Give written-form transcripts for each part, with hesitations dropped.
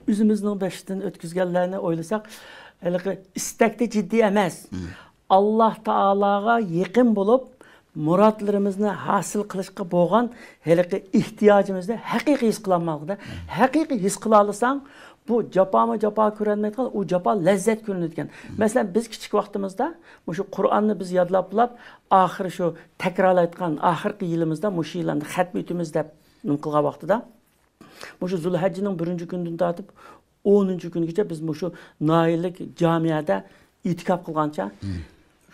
Üzümüzün başından ötküzgenlerini oylasak, istekte ciddi emas. Allah Teala'ga yakın bulup, muratlarımızı hasıl kılışka boğan ihtiyacımızda hakiki his kılanmalıdır. Hakiki his kılalısan, bu capa körenmeydi, o capa lezzet görünüdüken. Mesela biz küçük vaktimizde, şu Kur'an'ı biz yadlap, ahir şu tekrarlaydıkan, ahirki yılımızda, şu yılanda, hatmi ütümüzde, nımkılga vaxtıda, şu Zulhecci'nin 1. gündün atıp, 10. günüce biz şu naillik camiyada itikap kılgança,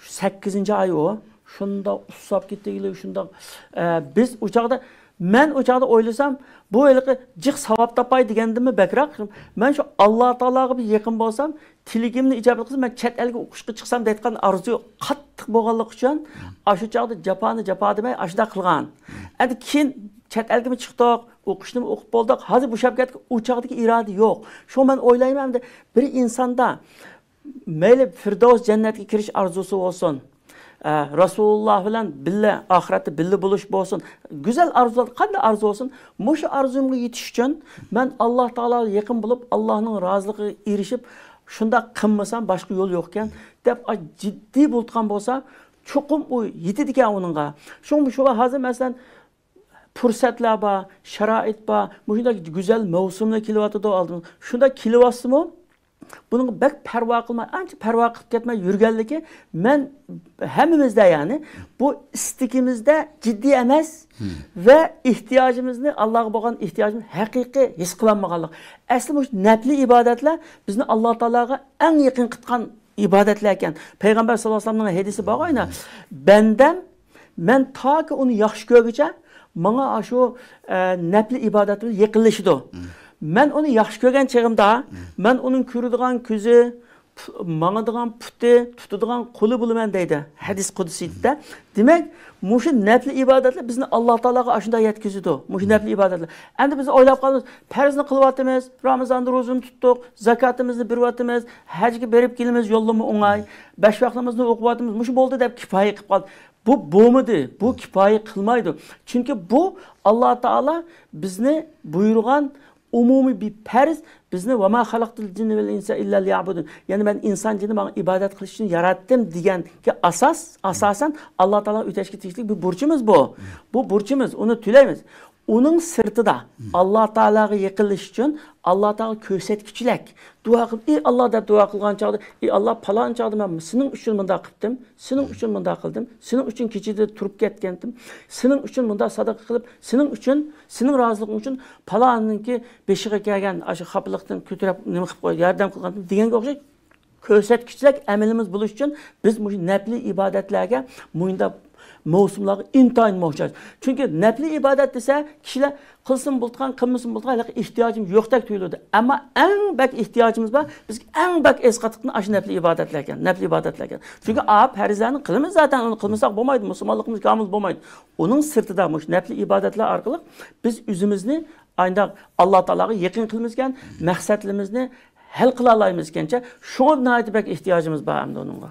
8. ay o, şunda usap gitti, şunda biz uçakta, ben uçakta oylasam, bu öyle cık savap tapay degendimi bekrak. Ben şu Allah Teala'ga bir yakın bolsam, tiligimni icabet kılsam, ben chet elge uquşqa çıksam deytkan arzu qattiq bolganligi uchun, aşı çağda japa demay aşıda kılgan. Endi keyin chet elge mi chiqdik, o'qishni o'qib boldik, hozir bo'shab ketdik, uçaqdagi irade yok. Şu ben oylayman de bir insanda mayli Firdevs cennetga kirish arzusi olsun. Resulullah bilen billa ahirette billa buluş olsun. Güzel arzular, qanday arzu olsun. Şu arzumga yetiş için ben Allah Teala'ga yakın bulup Allah'ın razılığı erişip şunda kılmasam başka yol yokken dep ciddi bulutkan bolsa çokum o yetidike onunğa. Şoğa hazır mesela fursatlar var, şarait var. Şunda güzel mevsimli kilovatı da aldım. Şunda kilovası mı? Bunun bek perva kılma, anca perva kılıp ketme yürgenliki men hemimizde yani bu istikimizde ciddi emas ve ihtiyacımızı Allah'a bakan ihtiyacımız hakiki his kılanmaganlık. Aslında bu nefli ibadetler bizni Allah Teala'ga en yakın kıtkan ibadetlerken Peygamber sallallahu aleyhi ve sellem'in hadisi bağıyla benden men ta ki onu yaxşı görgüce bana şu nefli ibadetimiz yakınlaşıdı. Ben onu yaxşı görgen çağımda, ben onun körüdüğün közü, mağadıgan putu, tutuduğun kolu bulumen deydi. Hadis kudusiydi de. Demek, muşu nefli ibadetler bizni Allah Teala'ga aşında yetkizidi. Muşu nefli ibadetler. Endi biz oylap kalırız, perzini kılıvatımız, Ramazan'da rozunu tuttuk, zakatımızı bir vatımız, hacga berip gelimiz yollumu onay, 5 vaxtımızda okuvatımız, muşu boldu deyip kipayi kılıp kaldı. Bu boğmadı, bu kipayi kılmaydı. Çünkü bu Allah Teala bizni buyurgan umumi bir perz bizni ve ma halaqtul cinni vel insa illa liya'budun. Yani ben insan cinni bana ibadet kılış için yarattım diyen ki asasen Allah Teala öteşki tişlik bir burcumuz bu. Bu burcumuz, onu tüleymiz. Onun sırtı da Allah Teala'ya yakınlış için Allah Teala kösetkiçilek. Dua kılıp, Allah da dua kılgan çağdı. Allah palan çağdı ben senin için bunda kıptım. Senin için bunda kıldım. Senin için keçide turup ketkendim. Senin için bunda sadaka kılıp, senin için, senin razılığın için palanın ki beşiğe gelgen aşı kapılıktan kötürep nemi kılıp koydu. Yardım kılgandım. Diyen okşay kösetkiçilek emelimiz buluş için biz bu nefli ibadetlerge muyunda mevsimlarga intayin muhtaç. Çünkü nefli ibadet dese kişiler kılsın bultkan, kılmasın bultkan ihtiyacımız yoktak tuyulurdu. Ama en bek ihtiyacımız var. Biz en bek eskatıkını aşı nefli ibadetlerken. Çünkü perizlerini kılımız zaten onu kılmasak olmaydı. Müslümanlığımız kamız olmaydı. Onun sırtıdamış nefli ibadetler arkalık biz üzümüzni aynı Allah Teala'ya yakın kılmızken, məqsədimizni hal kılalayımızkençe şuna bek ihtiyacımız var hem de onunla.